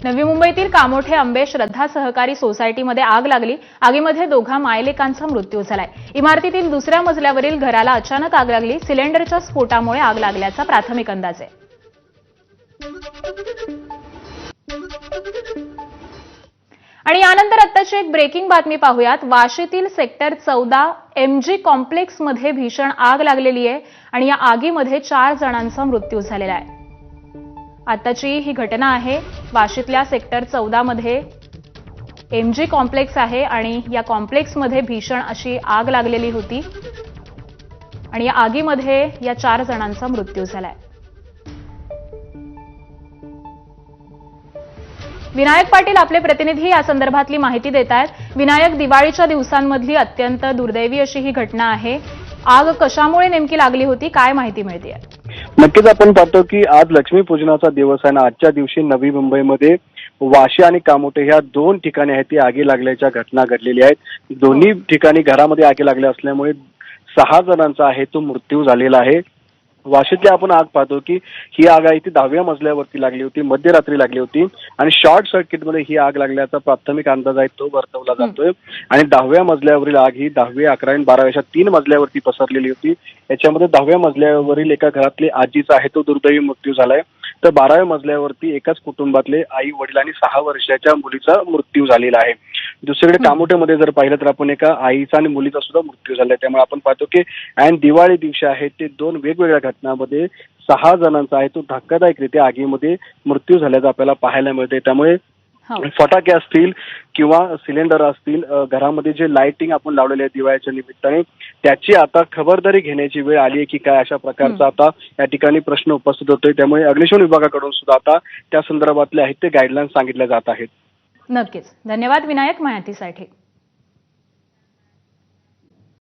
नवी मुंबईतील कामोठे आंबे श्रद्धा सहकारी सोसायटीमध्ये आग लागली। आगीमध्ये दोघा मायलेकांचा मृत्यू झालाय। इमारतीतील दुसऱ्या मजल्यावरील घराला अचानक आग लागली। सिलेंडरच्या स्फोटामुळे आग लागल्याचा प्राथमिक अंदाज आहे। आणि यानंतर आत्ताची एक ब्रेकिंग बातमी पाहूयात। वाशीतील सेक्टर 14 MG कॉम्प्लेक्समध्ये भीषण आग लागलेली आहे आणि या आगीमध्ये 4 जणांचा मृत्यू झालेला आहे। आताची ही घटना आहे। वाशीतल्या सेक्टर 14 मध्ये MG कॉम्प्लेक्स आहे आणि या कॉम्प्लेक्समध्ये भीषण अशी आग लागलेली होती आणि या आगीमध्ये या 4 जणांचा मृत्यू झालाय। विनायक पाटील आपले प्रतिनिधी या संदर्भातली माहिती देत आहेत। विनायक, दिवाळीच्या दिवसांमधली अत्यंत दुर्दैवी अशी ही घटना आहे। आग कशामुळे नेमकी लागली होती, काय माहिती मिळतेय? नक्कीच आपण पाहतो की आज लक्ष्मीपूजनाचा दिवस आहे ना। आजच्या दिवशी नवी मुंबईमध्ये वाशी आणि कामोठे ह्या 2 ठिकाणी आहेत ती आगी लागल्याच्या घटना घडलेल्या आहेत। दोन्ही ठिकाणी घरामध्ये आगी लागल्या असल्यामुळे 6 जणांचा आहे तो मृत्यू झालेला आहे। वाशीतली आपण आग पाहतो की ही आग आहे ती 10व्या मजल्यावरती लागली होती, मध्यरात्री लागली होती आणि शॉर्ट सर्किटमध्ये ही आग लागल्याचा प्राथमिक अंदाज आहे तो वर्तवला जातोय। आणि 10व्या मजल्यावरील आग ही 10वी, 11वी आणि 12वी अशा 3 मजल्यावरती पसरलेली होती। याच्यामध्ये 10व्या मजल्यावरील एका घरातली आजीचा आहे तो दुर्दैवी मृत्यू झालाय, तर 12व्या मजल्यावरती एकाच कुटुंबातले आई वडील आणि 6 वर्षाच्या मुलीचा मृत्यू झालेला आहे। दुसरीकडे कामोठेमध्ये जर पाहिलं तर आपण एका आईचा आणि मुलीचा सुद्धा मृत्यू झालाय। त्यामुळे आपण पाहतो की ऐन दिवाळी दिवशी आहे ते 2 वेगवेगळ्या घटनांमध्ये 6 जणांचा आहे तो धक्कादायकरीत्या आगीमध्ये मृत्यू झाल्याचं आपल्याला पाहायला मिळते। त्यामुळे फटाके असतील किंवा सिलेंडर असतील, घरामध्ये जे लाइटिंग आपण लावलेले आहे दिवाळीच्या निमित्ताने त्याची आता खबरदारी घेण्याची वेळ आली आहे की काय, अशा प्रकारचा आता या ठिकाणी प्रश्न उपस्थित होतोय। त्यामुळे अग्निशमन विभागाकडून सुद्धा आता त्या संदर्भातले आहेत ते गाईडलाईन्स सांगितल्या जात आहेत। नक्कीच, धन्यवाद विनायक माहितीसाठी।